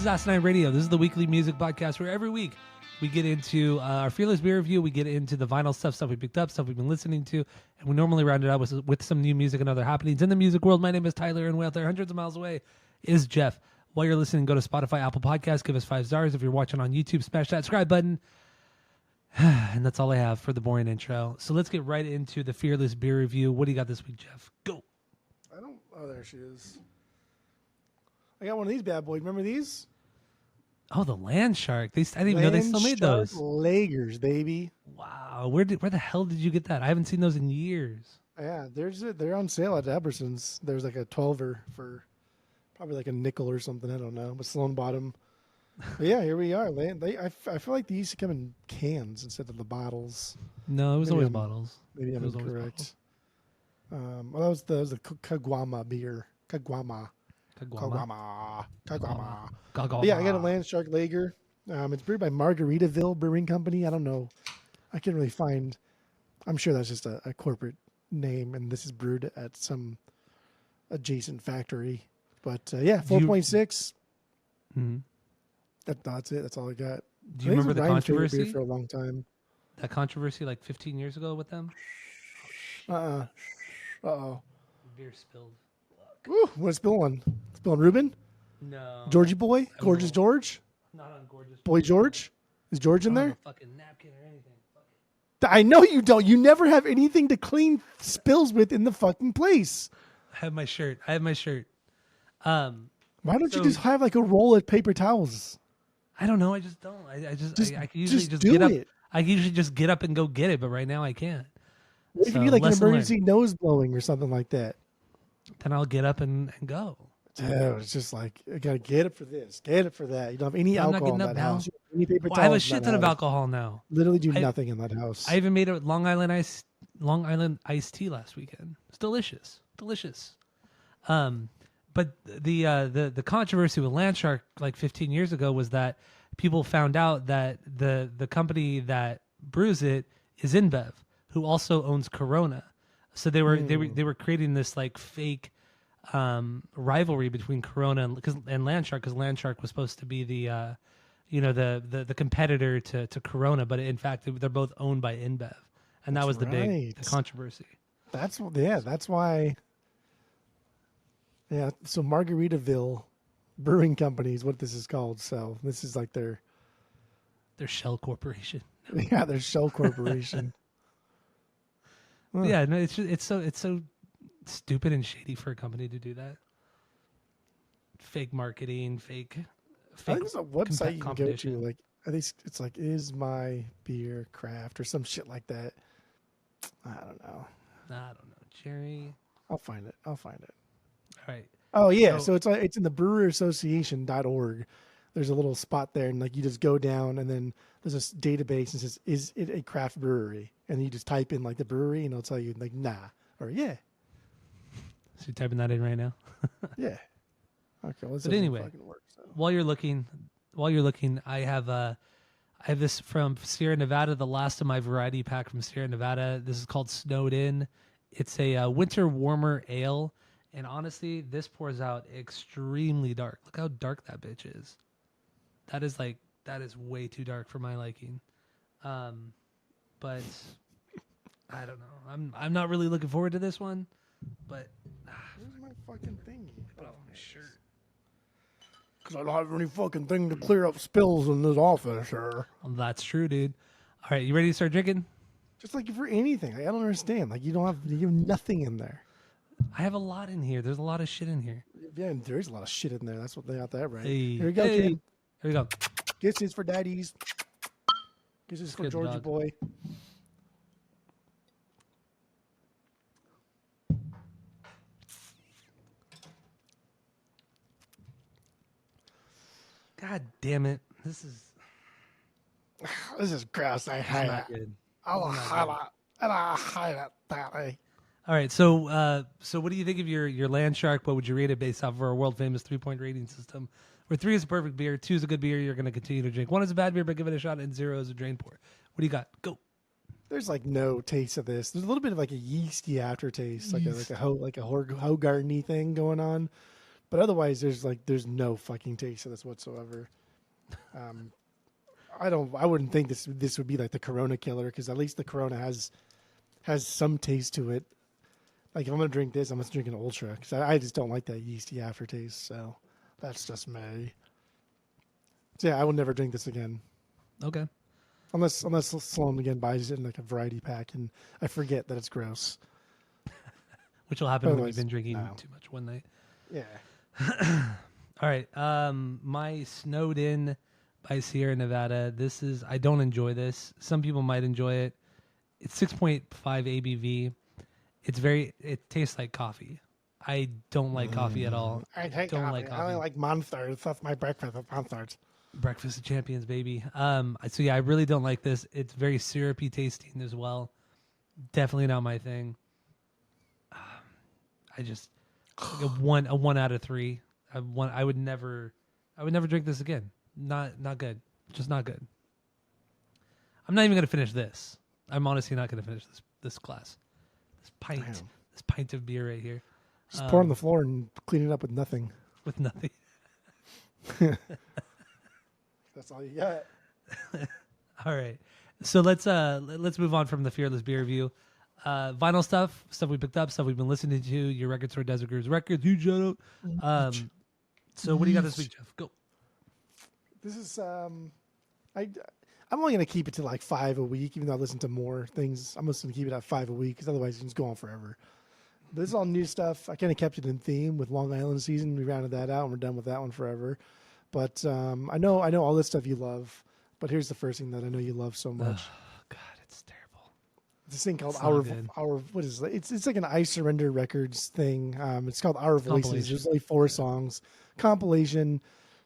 is Asinine Radio. This is the weekly music podcast where every week we get into our Fearless Beer Review. We get into the vinyl stuff we picked up, stuff we've been listening to, and we normally round it out with some new music and other happenings in the music world. My name is Tyler, and way out there, hundreds of miles away, is Jeff. While you're listening, go to Spotify, Apple Podcasts, give us 5 stars. If you're watching on YouTube, smash that subscribe button. And that's all I have for the boring intro. So let's get right into the Fearless Beer Review. What do you got this week, Jeff? Go. Oh, there she is. I got one of these bad boys. Remember these? Oh, the Land Shark. I didn't even know they still made those. Lagers, baby. Wow. Where the hell did you get that? I haven't seen those in years. Yeah, they're on sale at Eberson's. There's like a 12er for probably like a nickel or something. I don't know. But Sloan bought them. But yeah, here we are. I feel like they used to come in cans instead of the bottles. No, it was always bottles. Maybe I'm incorrect. Well, that was the Caguama beer. Caguama. Yeah, I got a Land Shark Lager. It's brewed by Margaritaville Brewing Company. I don't know. I can't really find. I'm sure that's just a corporate name, and this is brewed at some adjacent factory. But yeah, 4.6. Mm-hmm. That's it. That's all I got. Do you remember the controversy? Beer for a long time. That controversy like 15 years ago with them? Uh-oh. Beer spilled. Ooh, what spilling? Spilling Reuben? No. Georgie boy? Gorgeous George? Not on Gorgeous Boy George? Is George in there? A fucking napkin or anything. I know you don't. You never have anything to clean spills with in the fucking place. I have my shirt. Why don't you just have like a roll of paper towels? I don't know. I just don't. I usually just do get up. it. I usually just get up and go get it, but right now I can't. What if you need like an emergency nose blowing or something like that? Then I'll get up and go. Dude, it's just like, I got to get it for this, get it for that. You don't have any alcohol in that house. Any paper towels. I have a shit ton of alcohol now. Literally do nothing in that house. I even made a Long Island iced tea last weekend. It's delicious. But the controversy with Land Shark like 15 years ago was that people found out that the company that brews it is InBev, who also owns Corona. So they were creating this like fake rivalry between Corona and Land Shark, because Land Shark was supposed to be the competitor to Corona, but in fact they're both owned by InBev, and that was the big controversy. That's why. Yeah, so Margaritaville Brewing Company is what this is called. So this is like their shell corporation. Yeah, their shell corporation. Yeah, no, it's so stupid and shady for a company to do that. Fake marketing, fake. I think there's a website you can go to. Like, I think it's like Is My Beer Craft or some shit like that. I don't know, Jerry. I'll find it. All right. Oh yeah, so it's in the breweryassociation.org. There's a little spot there, and like you just go down, and then there's this database and says, "Is it a craft brewery?" And you just type in like the brewery, and it'll tell you like nah or yeah. So you're typing that in right now? Yeah. Okay. Well, but anyway, while you're looking, I have this from Sierra Nevada, the last of my variety pack from Sierra Nevada. This is called Snowed In. It's a winter warmer ale. And honestly, this pours out extremely dark. Look how dark that bitch is. That is way too dark for my liking. But I don't know. I'm not really looking forward to this one. But where's my fucking thingy? Put on my shirt. Because I don't have any fucking thing to clear up spills in this office, sir. Well, that's true, dude. All right, you ready to start drinking? Just like for anything. I don't understand. Like you have nothing in there. I have a lot in here. There's a lot of shit in here. Yeah, there is a lot of shit in there. That's what they got that right. Hey, here we go, kid. Here we go. Kisses for daddies. Kisses for Georgie boy. God damn it. This is gross. I hate not it. good. I hate it. All right, so what do you think of your Land Shark? What would you rate it based off of our world famous 3-point rating system, where 3 is a perfect beer, 2 is a good beer you're going to continue to drink, 1 is a bad beer but give it a shot, and 0 is a drain pour? What do you got? Go. There's like no taste of this. There's a little bit of like a yeasty aftertaste, like a Hogarden-y thing going on. But otherwise, there's no fucking taste of this whatsoever. I wouldn't think this would be like the Corona killer, because at least the Corona has some taste to it. Like if I'm gonna drink this, I'm gonna drink an Ultra, because I just don't like that yeasty aftertaste. So that's just me. So yeah, I will never drink this again. Okay. Unless Sloan again buys it in like a variety pack and I forget that it's gross. Which will happen when you've Otherwise, been drinking no. too much one night. Yeah. All right. My Snowed In by Sierra Nevada. I don't enjoy this. Some people might enjoy it. It's 6.5 ABV. It tastes like coffee. I don't like coffee at all. I hate don't coffee. like coffee. I only like Monsters. That's my breakfast with Monsters. Breakfast of Champions, baby. So yeah, I really don't like this. It's very syrupy tasting as well. Definitely not my thing. I just like a 1 out of 3. I would never drink this again. Not good. Just not good. I'm not even gonna finish this. I'm honestly not gonna finish this glass. This pint. Damn. This pint of beer right here. Just pour on the floor and clean it up with nothing. With nothing. That's all you got. All right. So let's move on from the Fearless Beer Review. Vinyl stuff we picked up, stuff we've been listening to, your record store, Desert Grooves Records, huge shout out. So what do you got this week, Jeff? Go. This is I'm only gonna keep it to like 5 a week, even though I listen to more things. I'm just gonna keep it at 5 a week, because otherwise it's go on forever. But this is all new stuff. I kind of kept it in theme with Long Island season. We rounded that out and we're done with that one forever. But I know all this stuff you love. But here's the first thing that I know you love so much. Oh, God, it's terrible. This thing called It's Our what is it? It's like an I Surrender Records thing. It's called Our Voices. There's only 4 songs. Compilation.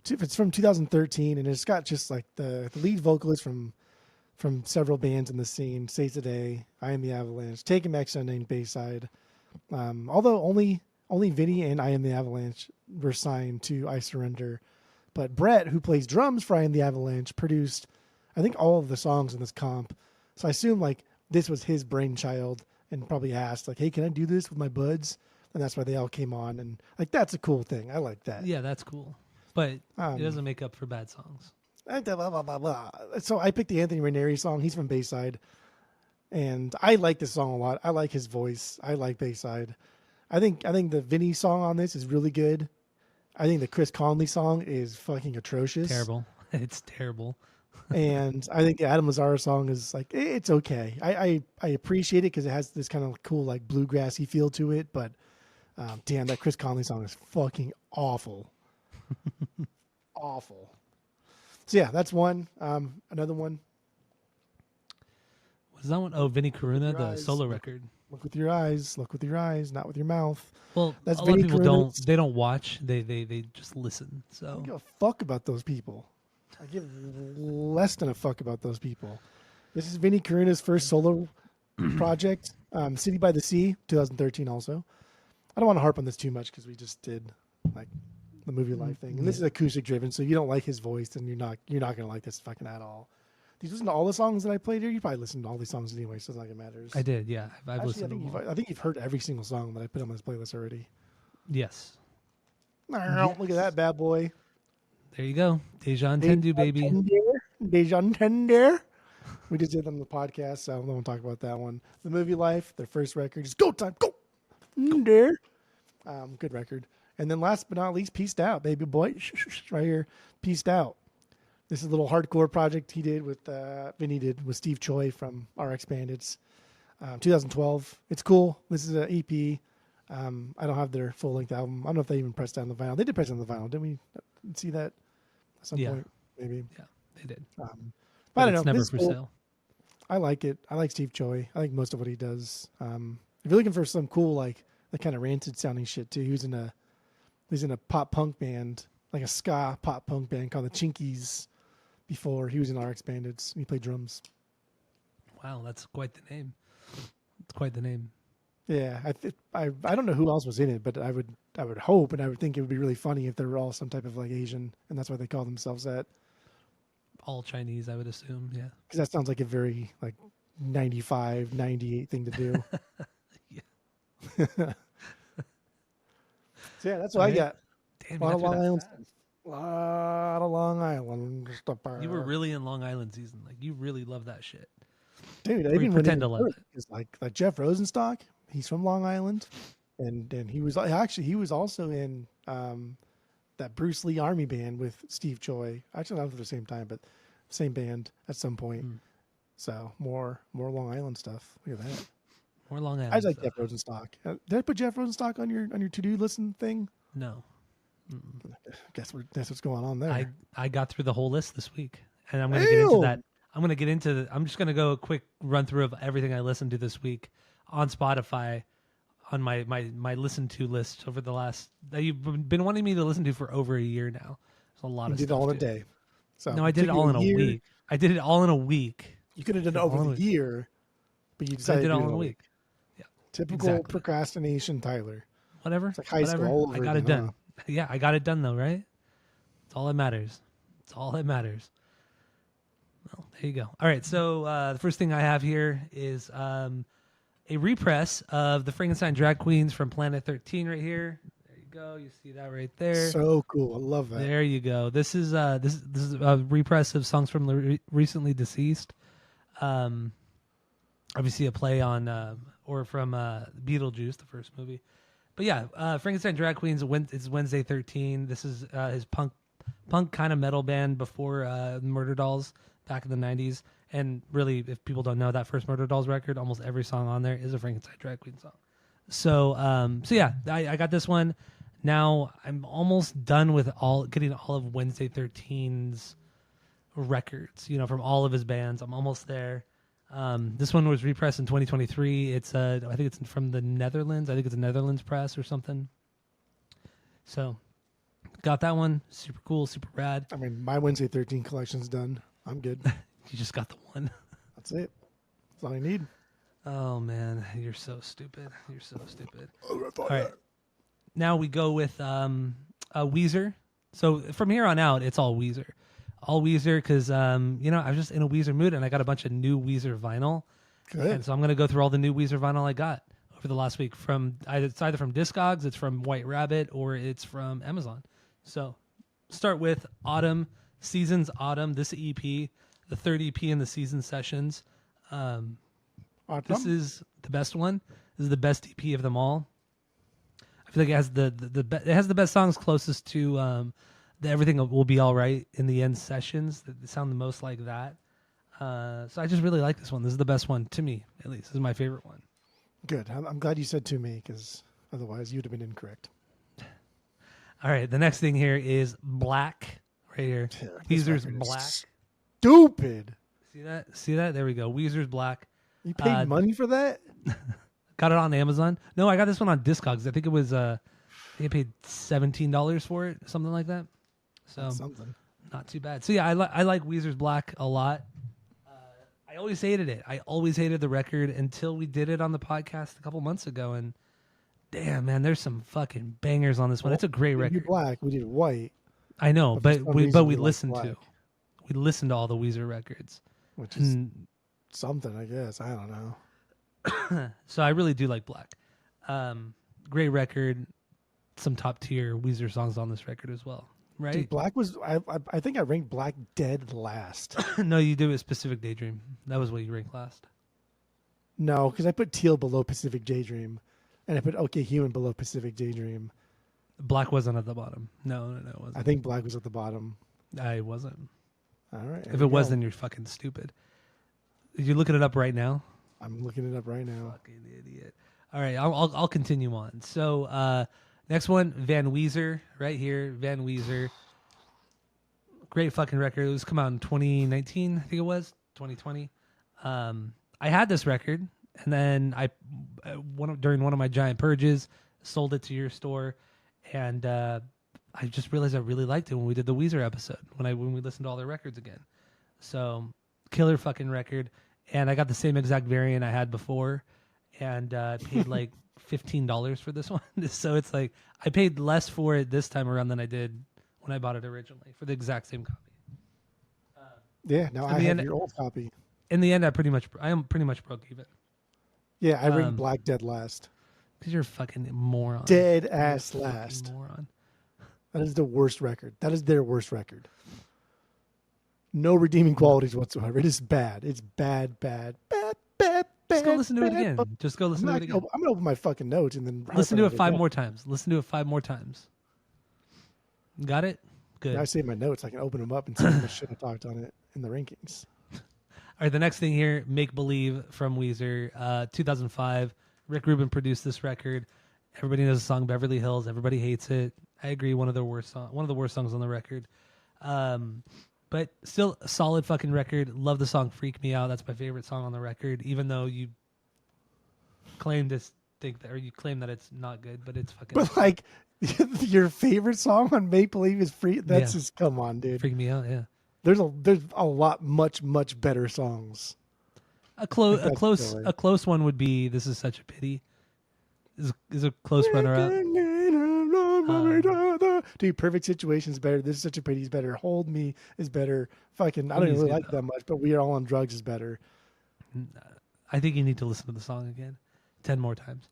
It's from 2013, and it's got just like the lead vocalist from several bands in the scene: Say Today, I Am the Avalanche, Taking Back Sunday, and Bayside. Although only Vinny and I Am the Avalanche were signed to I Surrender, but Brett, who plays drums for I Am the Avalanche, produced I think all of the songs in this comp. So I assume like this was his brainchild, and probably asked like, "Hey, can I do this with my buds?" And that's why they all came on, and like that's a cool thing. I like that. Yeah, that's cool. But it doesn't make up for bad songs. Blah, blah, blah, blah. So I picked the Anthony Ranieri song. He's from Bayside. And I like this song a lot. I like his voice. I like Bayside. I think the Vinny song on this is really good. I think the Chris Conley song is fucking atrocious. Terrible. It's terrible. And I think the Adam Lazzara song is like, it's okay. I appreciate it because it has this kind of cool like bluegrassy feel to it. But damn, that Chris Conley song is fucking awful. Awful. So yeah, that's one. Another one. What is that one? Oh, Vinny Coruna, the eyes. solo record. Look with your eyes. Look with your eyes, not with your mouth. Well, That's a lot of Vinny people Coruna's- don't watch. They just listen. I So don't give a fuck about those people. I give less than a fuck about those people. This is Vinny Coruna's first solo project, City by the Sea, 2013 also. I don't want to harp on this too much because we just did like the movie life thing. And this is acoustic driven, so if you don't like his voice, then you're not gonna like this fucking at all. Did you listen to all the songs that I played here? You probably listened to all these songs anyway, so it's not like it matters. I did, yeah. I've Actually, listened to them all. I think you've heard every single song that I put on this playlist already. Yes. Look at that bad boy. There you go. Deja Entendu, baby. Deja Tender. We just did them on the podcast, so I don't want to talk about that one. The Movie Life, their first record, is Go Time, Go! There. Good record. And then last but not least, Peaced Out, baby boy. Right here, Peaced Out. This is a little hardcore project he did with, Vinny did with Steve Choi from RX Bandits. 2012. It's cool. This is an EP. I don't have their full length album. I don't know if they even pressed down the vinyl. They did press down the vinyl. Didn't we see that at some point? Maybe. Yeah, they did. But I But don't it's know. never This is for cool. sale. I like it. I like Steve Choi. I like most of what he does. If you're looking for some cool, like the kind of ranted sounding shit too, he was in a pop punk band, like a ska pop punk band called the Chinkies. Before he was in RX Bandits, and he played drums. Wow, that's quite the name. It's quite the name. Yeah, I don't know who else was in it, but I would hope and I would think it would be really funny if they were all some type of like Asian, and that's why they call themselves that. All Chinese, I would assume. Yeah. Because that sounds like a very like 95, 98 thing to do. Yeah. So yeah, that's what I got. Damn, A you lot got of through Long that Island fast. stuff. A lot of Long Island stuff. You were really in Long Island season. Like you really love that shit. Dude, I Or you even went pretend to even love further it. because like Jeff Rosenstock, he's from Long Island, and he was actually he was also in that Bruce Lee Army band with Steve Choi. Actually, not at the same time, but same band at some point. Mm. So more Long Island stuff. Look at that. More Long I Island like stuff. Jeff Rosenstock. Did I put Jeff Rosenstock on your to do listen thing? No. Mm-mm. Guess that's what's going on I there. I got through the whole list this week, and I'm gonna get into that. Damn. I'm gonna get into. I'm just gonna go a quick run through of everything I listened to this week on Spotify, on my listen to list over the last that you've been wanting me to listen to for over a year now. There's a lot You of did it stuff, all in a dude. day. So No, I it did took it you all a in a year. week. I did it all in a week. You could have done Did it it over all in the a week. year, but you I decided did to it do all it in in a a week. week. Yeah, Typical exactly. procrastination, Tyler. Whatever, It's like high school whatever. all I over got it again, huh? done. Yeah, I got it done though, right? It's all that matters. It's all that matters. Well, there you go. All right, so the first thing I have here is a repress of the Frankenstein drag queens from Planet 13 right here. There you go. You see that right there. So cool. I love that. There you go. This is a repress of songs from the recently deceased. Um, obviously a play on or from Beetlejuice, the first movie. But yeah, Frankenstein Drag Queens is Wednesday 13. This is his punk kind of metal band before Murder Dolls back in the 90s. And really, if people don't know that first Murder Dolls record, almost every song on there is a Frankenstein Drag Queen song. So yeah, I got this one. Now I'm almost done with getting all of Wednesday 13's records, from all of his bands. I'm almost there. This one was repressed in 2023. It's I think it's from the Netherlands. I think it's a Netherlands press or something. So got that one. Super cool, super rad. I mean, my Wednesday 13 collection's done. I'm good. You just got the one. That's it. That's all I need. Oh man, you're so stupid. You're so stupid. All right. Now we go with Weezer. So from here on out, it's all Weezer. All Weezer because, I was just in a Weezer mood and I got a bunch of new Weezer vinyl. Good. And so I'm going to go through all the new Weezer vinyl I got over the last week. It's either from Discogs, it's from White Rabbit, or it's from Amazon. So start with Autumn, Seasons Autumn, this EP, the third EP in the season sessions. This is the best one. This is the best EP of them all. I feel like it has it has the best songs closest to the Everything Will Be All Right in the End sessions that sound the most like that. So I just really like this one. This is the best one to me, at least. This is my favorite one. Good. I'm glad you said to me because otherwise you'd have been incorrect. All right, the next thing here is Black right here. Yeah, this Weezer's record is Black. Stupid. See that? See that? There we go. Weezer's Black. You paid money for that? Got it on Amazon. No, I got this one on Discogs. I think it was I paid $17 for it, something like that. So That's something. not too bad. So yeah, I like Weezer's Black a lot. I always hated it. I always hated the record until we did it on the podcast a couple months ago. And damn, man, there's some fucking bangers on this one. It's a great We record. did black. We did white, I know, for but some we reason we like listened black, to all the Weezer records. which is And something, I guess. I don't know. so I really do like Black. Great record. Some top tier Weezer songs on this record as well. Right? Dude, Black was. I think I ranked Black dead last. No, you do a Specific Daydream. That was what you ranked last. No, because I put Teal below Pacific Daydream, and I put OK Human below Pacific Daydream. Black wasn't at the bottom. No, it wasn't. I think Black was at the bottom. I wasn't. All right. If it was, then you're fucking stupid. You're looking it up right now. I'm looking it up right now. Fucking idiot. All right, I'll continue on. So next one, Van Weezer, right here, Van Weezer. Great fucking record. It was come out in 2019, I think it was 2020. I had this record, and then during one of my giant purges, sold it to your store, and I just realized I really liked it when we did the Weezer episode when we listened to all their records again. So killer fucking record, and I got the same exact variant I had before, and paid like $15 for this one. So it's like I paid less for it this time around than I did when I bought it originally for the exact same copy. Yeah, now I have your old copy. In the end, I am pretty much broke even. Yeah, I ranked Black dead last. Because you're a fucking moron. Dead You're ass a fucking last. moron. That is the worst record. That is their worst record. No redeeming qualities whatsoever. It is bad. It's bad, bad, bad, bad, Just go bad, listen to it bad. again. Just go listen to it again. I'm gonna open my fucking notes and then harp Listen on to it it five again. more times. Listen to it 5 more times. Got it? Good. Now I save my notes. I can open them up and see how much shit I talked on it in the rankings. All right, the next thing here, Make Believe from Weezer, 2005. Rick Rubin produced this record. Everybody knows the song Beverly Hills. Everybody hates it. I agree, one of the worst songs on the record. But still a solid fucking record. Love the song Freak Me Out. That's my favorite song on the record, even though you claim to think that, or you claim that it's not good, but it's fucking But like, your favorite song on Make Believe is free. That's just come on, dude. Freak Me Out, yeah. There's a lot much better songs. A close one would be This Is Such a Pity. Is a close runner up. Dude, Perfect Situation is better. This Is Such a Pity is better. Hold Me is better. Fucking, I don't really like that much, but We Are All on Drugs is better. I think you need to listen to the song again 10 more times.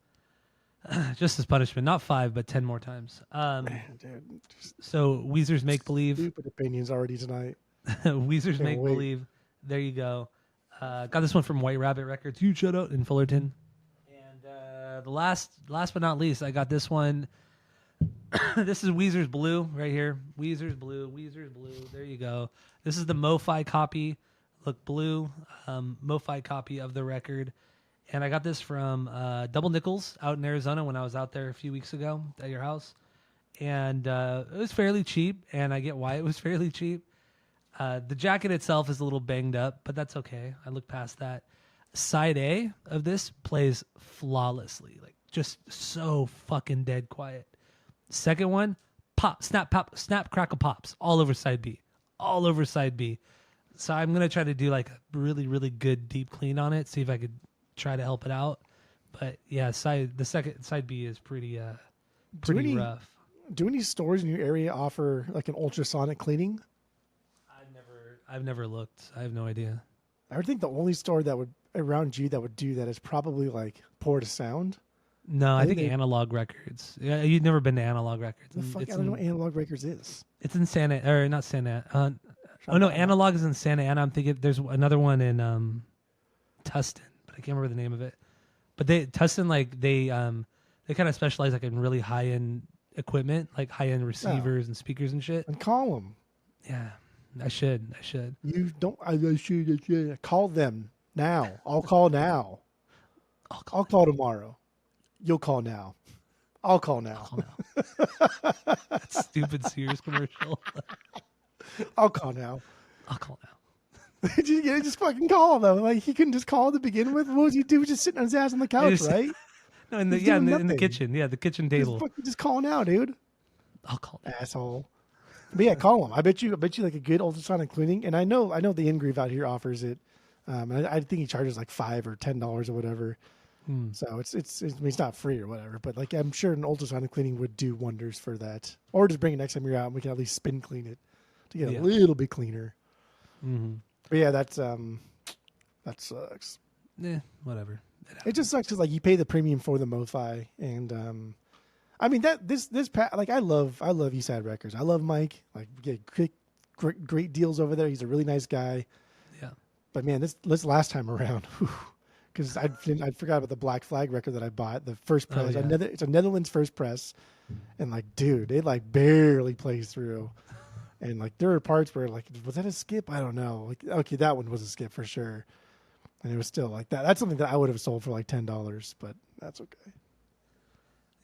Just as punishment. Not 5, but 10 more times. Man, dude, So Weezer's Make Believe. stupid opinions already tonight. Weezer's Can't Make wait. Believe. There you go. Got this one from White Rabbit Records. Huge shout out in Fullerton. And the last but not least, I got this one. This is Weezer's Blue right here. Weezer's Blue. There you go. This is the MoFi copy. Look, blue MoFi copy of the record. And I got this from Double Nickels out in Arizona when I was out there a few weeks ago at your house. And it was fairly cheap, and I get why it was fairly cheap. The jacket itself is a little banged up, but that's okay. I look past that. Side A of this plays flawlessly, like just so fucking dead quiet. Second one, pop, crackle pops, all over side B. So I'm gonna try to do like a really, really good deep clean on it, see if I could try to help it out. But yeah, the second side B is pretty rough. Do any stores in your area offer like an ultrasonic cleaning? I've never looked. I have no idea. I would think the only store that would around you that would do that is probably like Pour to Sound. No, I think they- Analog Records. Yeah, you've never been to Analog Records. The fuck, I don't know what Analog Records is. It's in not Santa. Oh no, Analog is in Santa Ana. I'm thinking there's another one in Tustin, but I can't remember the name of it. But Tustin, like they kind of specialize like in really high end equipment, like high end receivers and speakers and shit. And call them. Yeah, I should. You don't. I should call them now. I'll call now. I'll call tomorrow. You'll call now. I'll call now. That stupid Sears commercial. I'll call now. I'll call now. just fucking call though. Like he couldn't just call to begin with. What was he do? Just sitting on his ass on the couch, right? No, He's in doing the nothing. kitchen. Yeah, the kitchen table. Just call now, dude. I'll call now. Asshole. But yeah, call him. I bet you like a good ultrasonic cleaning. And I know the Ingrave out here offers it. I think he charges like $5 or $10 or whatever. So it's I mean, it's not free or whatever, but like I'm sure an ultrasonic cleaning would do wonders for that. Or just bring it next time you're out and we can at least spin clean it to get a little bit cleaner. Mm-hmm. But yeah, that sucks. Yeah, whatever. It just sucks because like you pay the premium for the MoFi, and I mean that like I love Eastside Records. I love Mike. Like we get great deals over there. He's a really nice guy. Yeah. But man, this last time around, because I forgot about the Black Flag record that I bought, the first press. Oh, yeah. It's a Netherlands first press, and like dude, it like barely plays through. And like there were parts where like, was that a skip? I don't know. Like, okay, that one was a skip for sure. And it was still like that. That's something that I would have sold for like $10, but that's okay.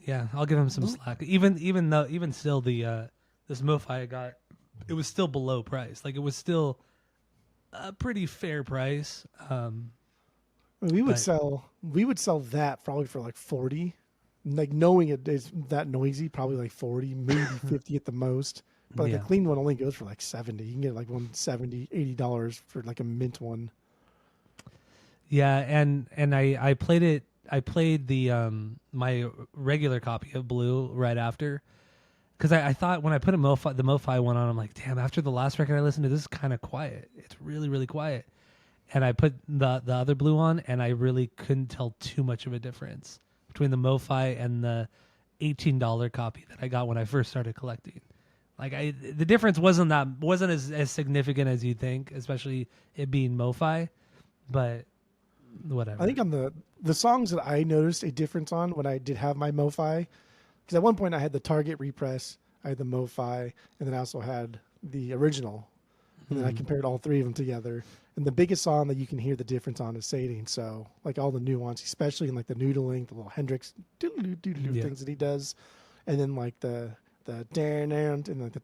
Yeah, I'll give him some slack. Even still, the this MoFi I got, it was still below price. Like it was still a pretty fair price. We would sell that probably for like 40. Like knowing it is that noisy, probably like 40, maybe 50 at the most. But like a clean one only goes for like 70. You can get like $70, $80 for like a mint one. Yeah, and I played it. I played the my regular copy of Blue right after, because I thought when I put the MoFi one on, I'm like, damn. After the last record I listened to, this is kind of quiet. It's really, really quiet. And I put the other Blue on, and I really couldn't tell too much of a difference between the MoFi and the $18 copy that I got when I first started collecting. Like the difference wasn't as significant as you'd think, especially it being MoFi, but whatever. I think on the songs that I noticed a difference on when I did have my MoFi, because at one point I had the Target repress, I had the MoFi, and then I also had the original, and then I compared all three of them together. And the biggest song that you can hear the difference on is Sading. So like all the nuance, especially in like the noodling, the little Hendrix things that he does, and then like the dan and like the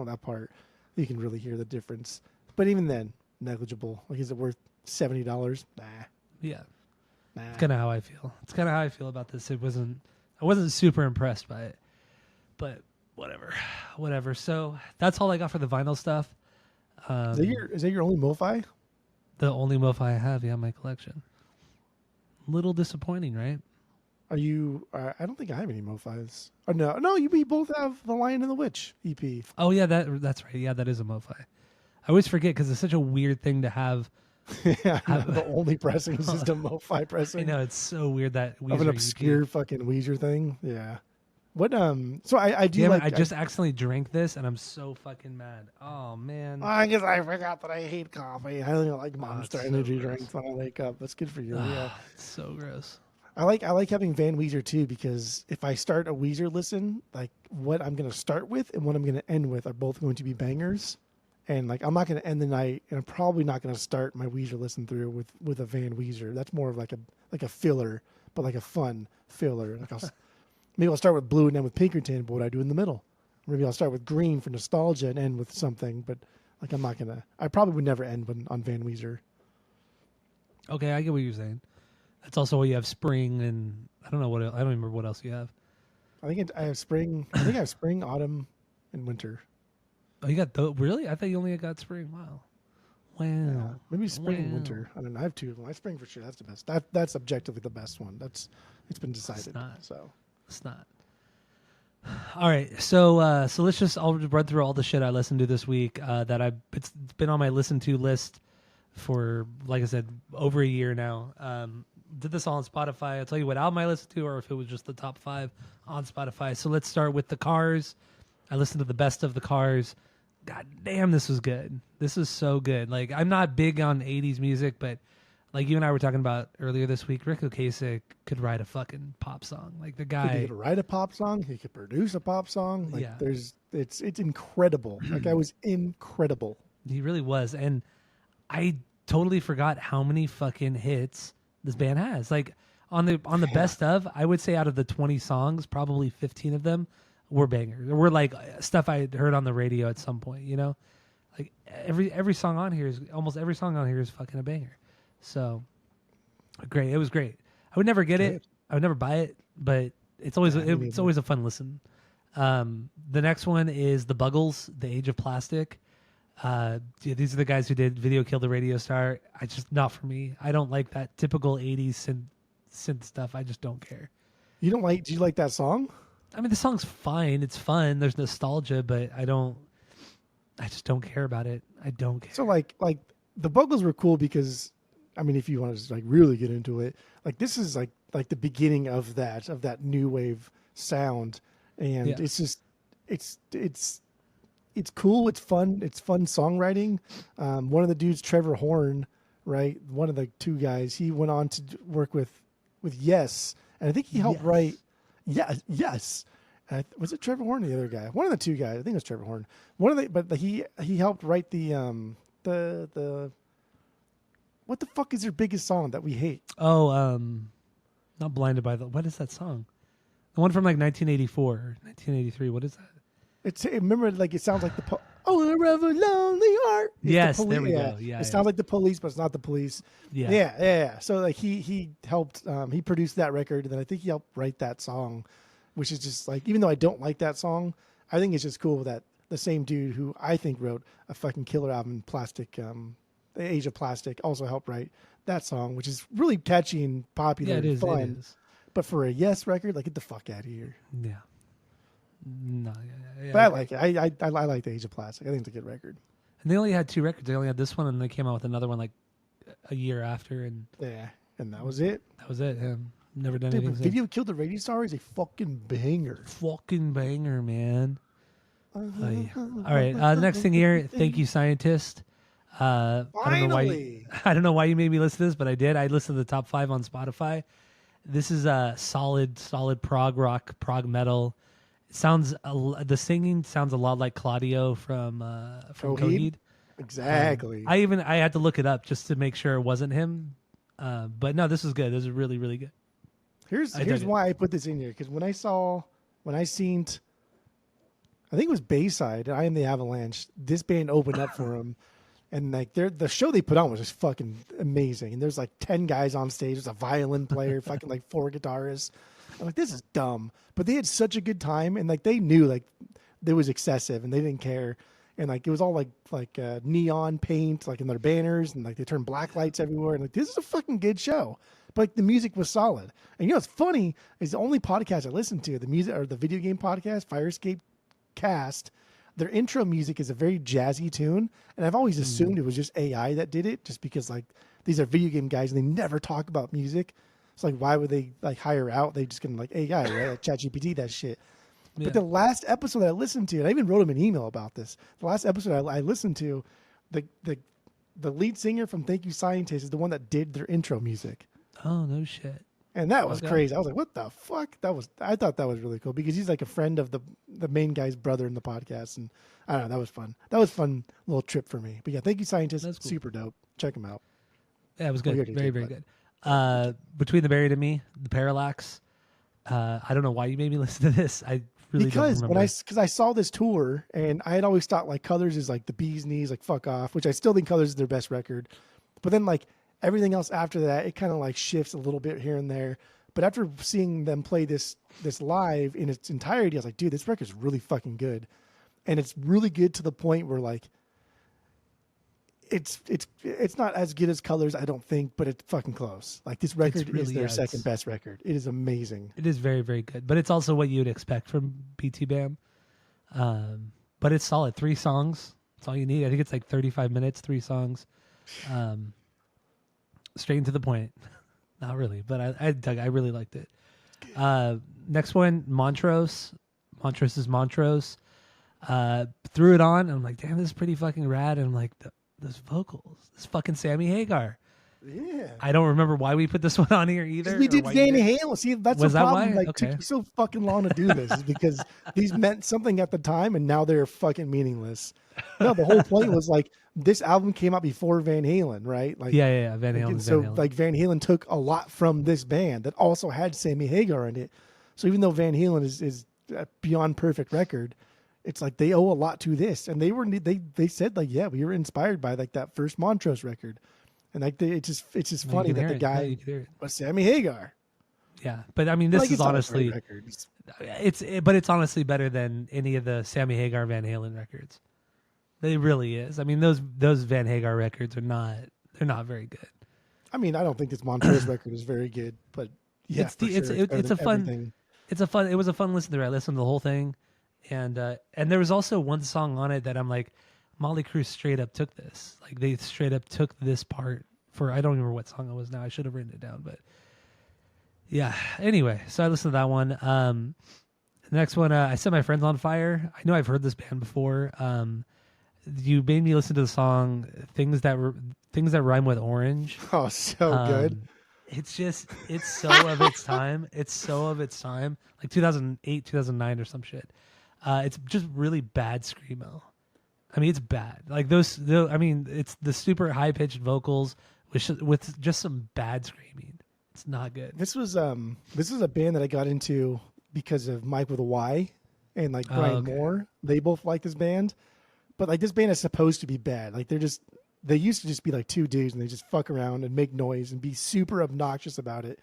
that part, you can really hear the difference. But even then, negligible. Like, is it worth $70? Nah. Yeah, Nah. it's kind of how I feel. It's kind of how I feel about this. I wasn't super impressed by it, but whatever. So that's all I got for the vinyl stuff. Is that your only MoFi? The only MoFi I have, in my collection. Little disappointing, right? Are you? I don't think I have any MoFis. Oh no, we both have the Lion and the Witch EP. Oh yeah, that's right. Yeah, that is a MoFi. I always forget because it's such a weird thing to have. Yeah, the only pressing is just a MoFi pressing. I know, it's so weird that Weezer of an obscure EP. Fucking Weezer thing. Yeah. What So I do Damn like. I just accidentally drank this and I'm so fucking mad. Oh man. I guess I forgot that I hate coffee. I only like Monster Energy gross. drinks when I wake up. That's good for you. Yeah. It's so gross. I like having Van Weezer too, because if I start a Weezer listen, like what I'm gonna start with and what I'm gonna end with are both going to be bangers. And like I'm not going to end the night, and I'm probably not going to start my Weezer listen through with a Van Weezer. That's more of like a filler, but like a fun filler. Like maybe I'll start with Blue and end with Pinkerton, but what I do in the middle. Maybe I'll start with Green for nostalgia and end with something. But like I probably would never end on Van Weezer. Okay, I get what you're saying. That's also why you have Spring and I don't know what I don't remember what else you have. I think I have Spring. I think I have Spring, Autumn, and Winter. Oh, you got really? I thought you only got Spring. Wow. Yeah, maybe Spring and Winter. I don't know. I have two of them. My Spring for sure. That's the best. That's objectively the best one. It's been decided. It's not. So it's not. All right, so I'll run through all the shit I listened to this week that it's been on my listen to list for, like I said, over a year now. Did this all on Spotify. I'll tell you what album I listened to, or if it was just the top 5 on Spotify. So let's start with The Cars. I listened to the best of The Cars. God damn, this was good. This is so good. Like, I'm not big on 80s music, but like you and I were talking about earlier this week, Rick Ocasek could write a fucking pop song. Like, the guy... He could write a pop song. He could produce a pop song. Like, yeah. It's incredible. That guy was incredible. He really was. And I totally forgot how many fucking hits this band has. Like, on the best of, I would say out of the 20 songs, probably 15 of them were bangers. Were like stuff I had heard on the radio at some point, you know? Like every song on here is fucking a banger. So great. It was great. I would never get it. I would never buy it, but it's always a fun listen. The next one is The Buggles, The Age of Plastic. These are the guys who did Video Killed the Radio Star. Not for me. I don't like that typical 80s synth stuff. I just don't care. Do you like that song? I mean, the song's fine. It's fun. There's nostalgia, but I just don't care about it. I don't care. So like the Buggles were cool because, I mean, if you want to like really get into it, like this is like the beginning of that new wave sound. And it's just, it's cool. It's fun. It's fun songwriting. One of the dudes, Trevor Horn, right? One of the two guys, he went on to work with Yes. And I think he helped write, Yes. Was it Trevor Horn or the other guy? One of the two guys. I think it was Trevor Horn. He helped write the what the fuck is their biggest song that we hate? Oh, not Blinded by the... What is that song? The one from like 1984 or 1983. What is that? Remember, like it sounds like the... Oh, a rather lonely heart. Yes, there we go. Yeah, it sounds like the Police, but it's not the Police. Yeah. So like he helped, he produced that record, and then I think he helped write that song, which is just like, even though I don't like that song, I think it's just cool that the same dude who I think wrote a fucking killer album, Plastic, The Age of Plastic, also helped write that song, which is really catchy and popular and fun. It is. But for a Yes record, like, get the fuck out of here. Yeah. No, yeah. But I like it. I like The Age of Plastic. I think it's a good record. And they only had 2 records. They only had this one, and they came out with another one like a year after. And and that was it. That was it. Never done anything. Video Killed the Radio Star is a fucking banger. Fucking banger, man. Oh, yeah. All right. The next thing here. Thank you, scientist. I don't know why. Finally. I don't know why you made me listen to this, but I did. I listened to the top 5 on Spotify. This is a solid prog rock, prog metal. It sounds the singing sounds a lot like Claudio from Coheed? Coheed. Exactly. I had to look it up just to make sure it wasn't him. But no, this was good. This is really good. I dug Here's it. why I put this in here, because when I seen I think it was Bayside, I Am the Avalanche, this band opened up for them. And like the show they put on was just fucking amazing. And there's like 10 guys on stage. There's a violin player, fucking like 4 guitarists. I'm like, this is dumb. But they had such a good time, and like they knew like it was excessive, and they didn't care. And like it was all like neon paint like in their banners, and like they turned black lights everywhere. And like this is a fucking good show. But like the music was solid. And you know what's funny is the only podcast I listened to, the music or the video game podcast, Firescape Cast, their intro music is a very jazzy tune, and I've always assumed it was just AI that did it, just because like these are video game guys and they never talk about music. It's like, why would they like hire out? They just gonna like AI, right? Like ChatGPT that shit. Yeah. But the last episode that I listened to, and I even wrote him an email about this. The last episode I listened to, the lead singer from Thank You Scientist is the one that did their intro music. Oh no shit. And that was Okay. crazy. I was like, what the fuck? I thought that was really cool, because he's like a friend of the main guy's brother in the podcast. And I don't know, that was fun. That was a fun little trip for me. But yeah, Thank You Scientist. That's cool. Super dope. Check him out. Yeah, it was Well, good. you already Very, did, very but- good. Between the Buried and Me, the Parallax. I don't know why you made me listen to this. I really Because don't remember. I saw this tour, and I had always thought like Colors is like the bee's knees, like fuck off, which I still think Colors is their best record. But then like everything else after that, it kind of like shifts a little bit here and there. But after seeing them play this live in its entirety, I was like, dude, this record's really fucking good. And it's really good to the point where like it's not as good as Colors, I don't think, but it's fucking close. Like this record really- is their yeah, second it's- best record. It is amazing. It is very, very good. But it's also what you'd expect from BT Bam. But it's solid. 3 songs. That's all you need. I think it's like 35 minutes, 3 songs. Straight and to the point. Not really, but I dug. I really liked it. Next one, Montrose. Montrose is Montrose. Threw it on. And I'm like, damn, this is pretty fucking rad. And I'm like, those vocals. This fucking Sammy Hagar. Yeah. I don't remember why we put this one on here either. We or did why you Van did. Halen. See, that's Was the that problem. why? Like, Okay. took you so fucking long to do this, is because these meant something at the time, and now they're fucking meaningless. No, the whole point was like this album came out before Van Halen, right? Like, Yeah. Van Halen. and is so Van Halen. like Van Halen took a lot from this band that also had Sammy Hagar in it. So even though Van Halen is a beyond perfect record, it's like they owe a lot to this. And they said like, yeah, we were inspired by like that first Montrose record. And like it's just You funny can that hear the it. Yeah, guy you can hear it. was Sammy Hagar. Yeah, but I mean, this Like, is it's not a honestly, great record. but it's honestly better than any of the Sammy Hagar Van Halen records. It really is. I mean, those Van Hagar records they're not very good. I mean, I don't think this Montrose record is very good, but yeah, It's for the- sure, it's better a than fun- everything. It was a fun listen through. I listened to the whole thing, and there was also one song on it that I'm like, Molly Cruz straight up took this. Like they straight up took this part for I don't remember what song it was now. I should have written it down, but yeah. Anyway, so I listened to that one. The next one, I Set My Friends on Fire. I know I've heard this band before. You made me listen to the song Things That Rhyme with Orange. Oh, so good. It's so of its time. It's so of its time. Like 2008, 2009 or some shit. It's just really bad screamo. I mean, it's bad. Like I mean, it's the super high pitched vocals with just some bad screaming. It's not good. This was a band that I got into because of Mike with a Y and like Brian okay. Moore. They both like this band, but like this band is supposed to be bad. Like they used to just be like 2 dudes and they just fuck around and make noise and be super obnoxious about it.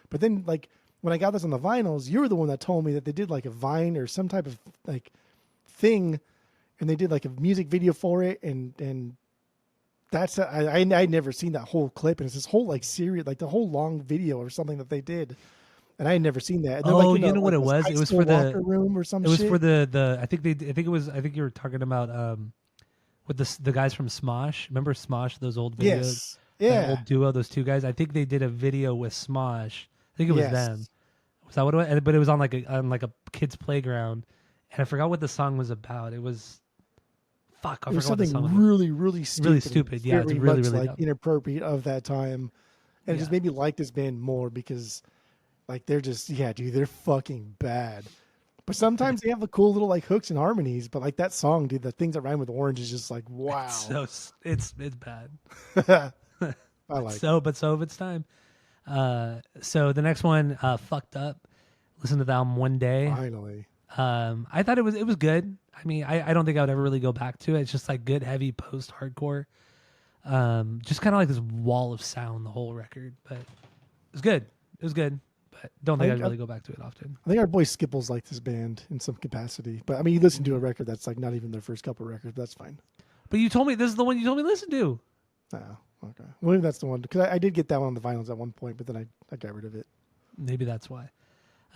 But then like when I got this on the vinyls, you were the one that told me that they did like a Vine or some type of like thing, and they did like a music video for it, and that's I'd never seen that whole clip, and it's this whole like series, like the whole long video or something that they did, and I had never seen that. And they're, Oh, like, you know what like, it was? high It was school for the locker room or some It was shit. for the I think you were talking about with the guys from Smosh. Remember Smosh? Those old videos. Yes, That yeah, old duo. Those 2 guys. I think they did a video with Smosh. I think it was Yes. them. Was that what it was? But it was on like a kid's playground, and I forgot what the song was about. It was fuck. I It was forgot what the something song was. really, really Really stupid. stupid. Yeah, it's Very really much really like dumb. inappropriate of that time, and it Yeah, just made me like this band more because like they're just yeah, dude, they're fucking bad. But sometimes they have the cool little like hooks and harmonies. But like that song, dude, the things that rhyme with orange is just like it's wow. so it's bad. I like it. But so of its time. So the next one, fucked up. Listen to the album One Day. Finally, I thought it was good. I mean, I don't think I would ever really go back to it. It's just like good heavy post hardcore. Just kind of like this wall of sound the whole record, but it was good. It was good, but don't I think think I'd really go back to it often. I think our boy Skipples like this band in some capacity. But I mean, you listen to a record that's like not even their first couple records. That's fine. But you told me this is the one you told me to listen to. Oh, okay. Well, maybe that's the one because I did get that one on the vinyls at one point, but then I got rid of it. Maybe that's why.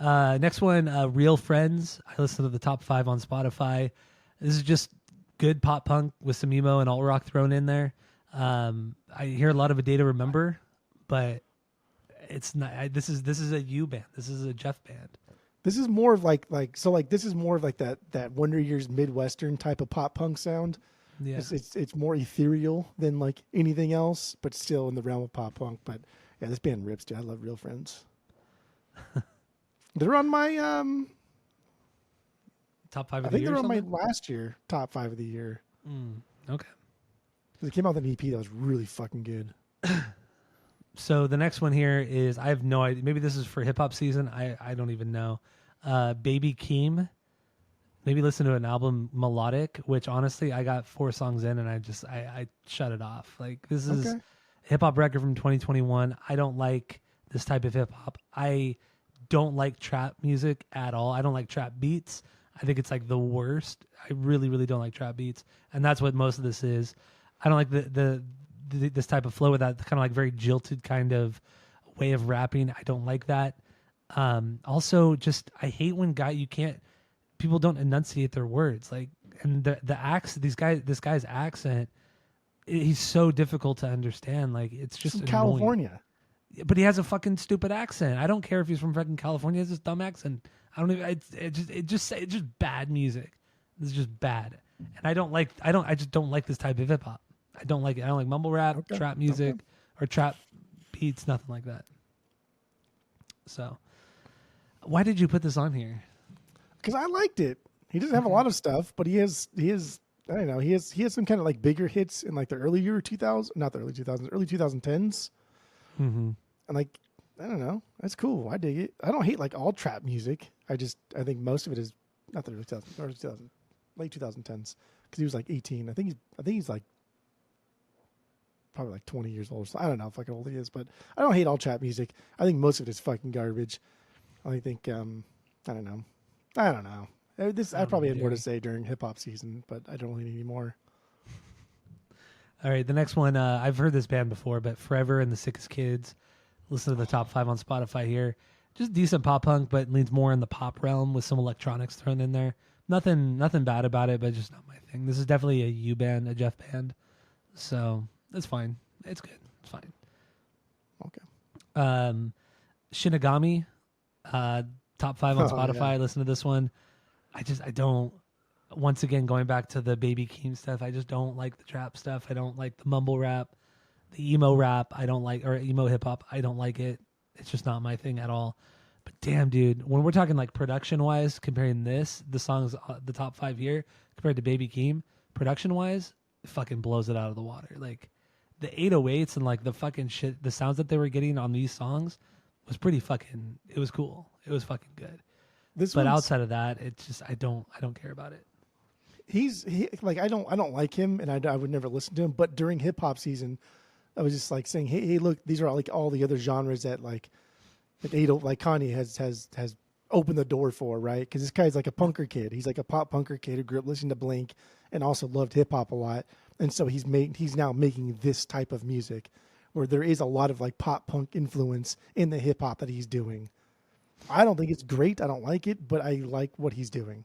Next one, Real Friends. I listened to the top 5 on Spotify. This is just good pop punk with some emo and alt rock thrown in there. I hear a lot of A Day to Remember, but it's not. This is a you band. This is a Jeff band. This is more of like this is more of like that Wonder Years Midwestern type of pop punk sound. Yeah, It's more ethereal than like anything else, but still in the realm of pop punk. But yeah, this band rips, dude. I love Real Friends. They're on my top 5 I of the think year. they're Or on my something? last year top 5 of the year. Okay. They came out with an EP that was really fucking good. So the next one here is I have no idea. Maybe this is for hip hop season. I don't even know. Baby Keem. Maybe listen to an album Melodic, which honestly I got 4 songs in and I shut it off. Like this is Okay. a hip hop record from 2021. I don't like this type of hip hop. I don't like trap music at all. I don't like trap beats. I think it's like the worst. I really really don't like trap beats, and that's what most of this is. I don't like the this type of flow with that kind of like very jilted kind of way of rapping. I don't like that. Also, just I hate when people don't enunciate their words. Like, and this guy's accent, he's so difficult to understand. Like, it's just From annoying. California. But he has a fucking stupid accent. I don't care if he's from fucking California. He has this dumb accent. I don't even. It's just bad music. This is just bad, and I just don't like this type of hip hop. I don't like it. I don't like mumble rap, Okay. trap music, or trap beats. Nothing like that. So, why did you put this on here? Because I liked it. He doesn't have a lot of stuff, but he has I don't know, he has some kind of like bigger hits in like the earlier 2000s, not the early 2000s, early 2010s. Mm-hmm. And like I don't know, that's cool. I dig it. I don't hate like all trap music. I think most of it is not the early 2000s, early 2000s, late 2010s because he was like 18. I think he's like probably like 20 years old. So I don't know how fucking old he is, but I don't hate all trap music. I think most of it is fucking garbage. I think I don't know. I probably had more to say during hip hop season, but I don't really need any more. All right, the next one. I've heard this band before, but Forever and the Sickest Kids. Listen to the top 5 on Spotify here. Just decent pop punk, but leans more in the pop realm with some electronics thrown in there. Nothing bad about it, but just not my thing. This is definitely a U band, a Jeff band. So it's fine. It's good. It's fine. Okay. Shinigami, top 5 on Oh, Spotify. yeah. Listen to this one. I don't. Once again, going back to the Baby Keem stuff, I just don't like the trap stuff. I don't like the mumble rap, the emo rap. I don't like, or emo hip hop. I don't like it. It's just not my thing at all. But damn, dude, when we're talking like production wise, comparing the songs, the top 5 here compared to Baby Keem, production wise, it fucking blows it out of the water. Like the 808s and like the fucking shit, the sounds that they were getting on these songs was pretty fucking. It was cool. It was fucking good. But outside of that, it's just I don't care about it. Like I don't like him, and I would never listen to him. But during hip hop season, I was just like saying, hey, look, these are all the other genres that like Kanye has opened the door for, right? Because this guy's like a punker kid. He's like a pop punker kid who grew up listening to Blink and also loved hip hop a lot. And so he's now making this type of music where there is a lot of like pop punk influence in the hip hop that he's doing. I don't think it's great. I don't like it, but I like what he's doing.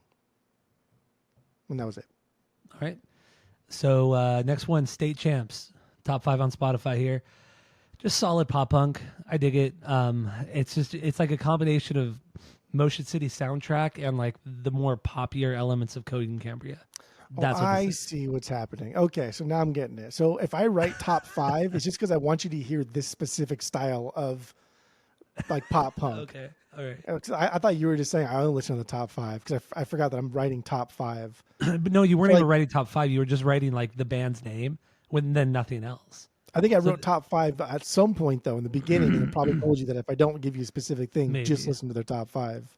And that was it. All right. So next one, State Champs, top 5 on Spotify here. Just solid pop punk. I dig it. It's like a combination of Motion City soundtrack and like the more poppier elements of Cody and Cambria. Oh, That's what I this is. see what's happening. Okay, so now I'm getting it. So if I write top five, it's just because I want you to hear this specific style of like pop punk. Okay. All right. 'Cause I thought you were just saying I only listen to the top five because I forgot that I'm writing top five. But no, you weren't So, even like, writing top five. You were just writing like the band's name with then nothing else. I think I So wrote top five at some point though in the beginning, and it probably told you that if I don't give you a specific thing, just maybe. listen to their top five.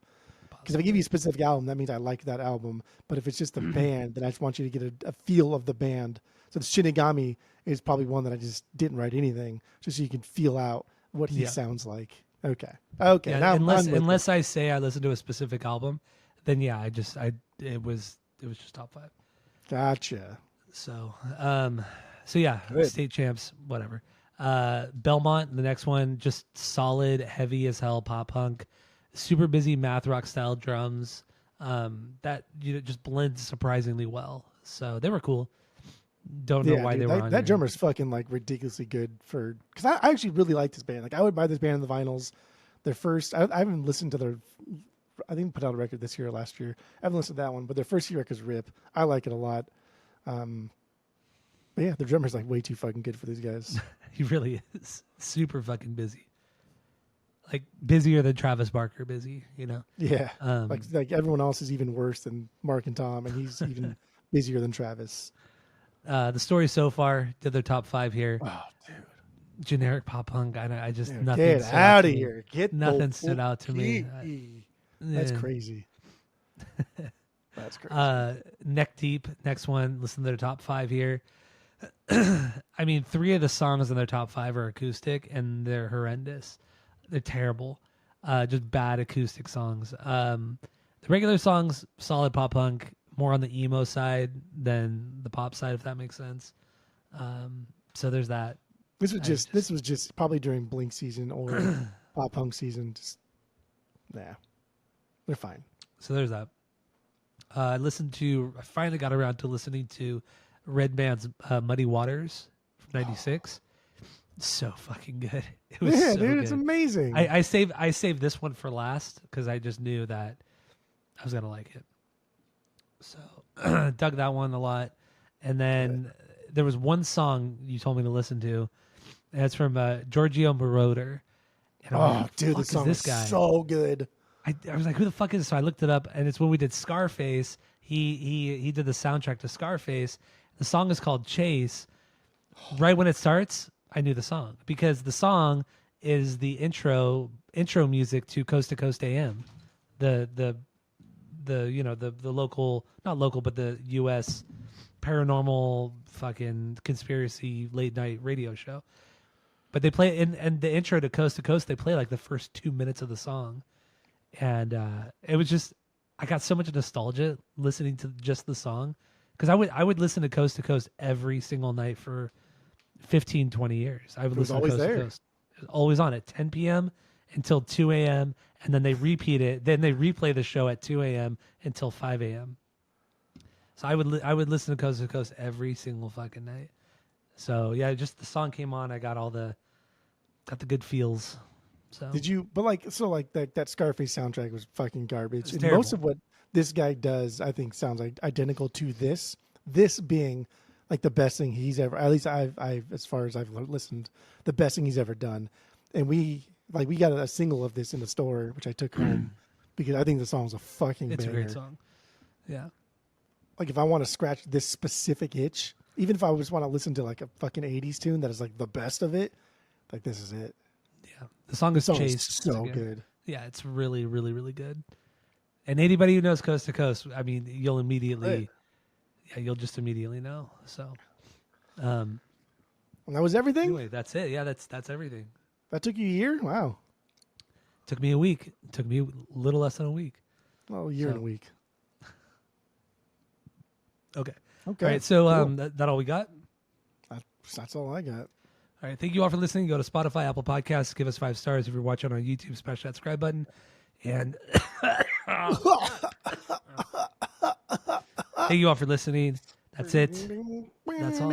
Because if I give you a specific album, that means I like that album. But if it's just the band, then I just want you to get a feel of the band. So the Shinigami is probably one that I just didn't write anything, just so you can feel out what he Yeah. sounds like. Okay. Okay. Yeah, Now unless I'm with unless I say I listen to a specific album, then yeah, it was just top five. it. Gotcha. So so yeah, Good. state champs, whatever. Belmont, the next one, just solid, heavy as hell pop punk, super busy math rock style drums. That just blends surprisingly well. So they were cool. Don't know why dude, they were on that here. drummer's fucking like ridiculously good for. Because I actually really like this band. Like I would buy this band in the vinyls. Their first, I haven't listened to their. I think they put out a record this year or last year. I haven't listened to that one, but their first few records rip. I like it a lot. But yeah, the drummer's like way too fucking good for these guys. He really is super fucking busy. Like busier than Travis Barker busy, you know? Yeah, Um, like everyone else is even worse than Mark and Tom, and he's even busier than Travis. the story so far did their top five here. Oh, dude, Generic pop punk. I just dude nothing get stood out to of me. here! Get Nothing the stood out to me. That's Yeah. crazy. That's crazy. Neck Deep, next one. Listen to their top five here. I mean, 3 of the songs in their top 5 are acoustic, and they're horrendous. They're terrible. Just bad acoustic songs. The regular songs, solid pop punk, more on the emo side than the pop side, if that makes sense. So there's that. This was just probably during Blink season or pop punk season. Just they're fine. So there's that. I finally got around to listening to Red Band's Muddy Waters from '96. So fucking good. It was Yeah, so dude, good. it's amazing. I saved this one for last because I just knew that I was gonna like it. So dug that one a lot. And then there was one song you told me to listen to, and it's from Giorgio Moroder. And I'm like, Dude, "Fuck this is song this is guy?" so good. I was like, who the fuck is this? So I looked it up, and it's when we did Scarface. He did the soundtrack to Scarface. The song is called Chase. Right when it starts, I knew the song because the song is the intro music to Coast AM, the local, not local, but the U.S. paranormal fucking conspiracy late night radio show. But they play and the intro to Coast, they play like the first 2 minutes of the song. And it was just, I got so much nostalgia listening to just the song because I would listen to Coast every single night for 15, 20 years. I would was listen always to Coast there. to Coast. It was always on at 10 p.m. until 2 a.m. And then they repeat it. Then they replay the show at 2 a.m. until 5 a.m. So I would listen to Coast every single fucking night. So yeah, just the song came on. I got the good feels. So Did you? But like that Scarface soundtrack was fucking garbage. And terrible. most of what this guy does, I think, sounds like identical to this. This being like the best thing he's ever. At least I've as far as I've listened, the best thing he's ever done. And we got a single of this in the store, which I took home because I think the song's a fucking it's banger. a great song. Yeah. Like if I want to scratch this specific itch, even if I just want to listen to like a fucking 80s tune that is like the best of it, like this is it. Yeah. The song is The song is Chase. so good. Yeah, it's really, really, really good. And anybody who knows Coast to Coast, I mean, you'll just immediately know. So, And that was everything? anyway, that's it. Yeah, that's everything. That took you a year? Wow. Took me a week. Took me a little less than a week. Well, a year and a week. Okay. Okay. All right. So, cool. that all we got. That's all I got. All right. Thank you all for listening. Go to Spotify, Apple Podcasts. Give us 5 stars if you're watching on YouTube. Smash that subscribe button. And thank you all for listening. That's it. That's all.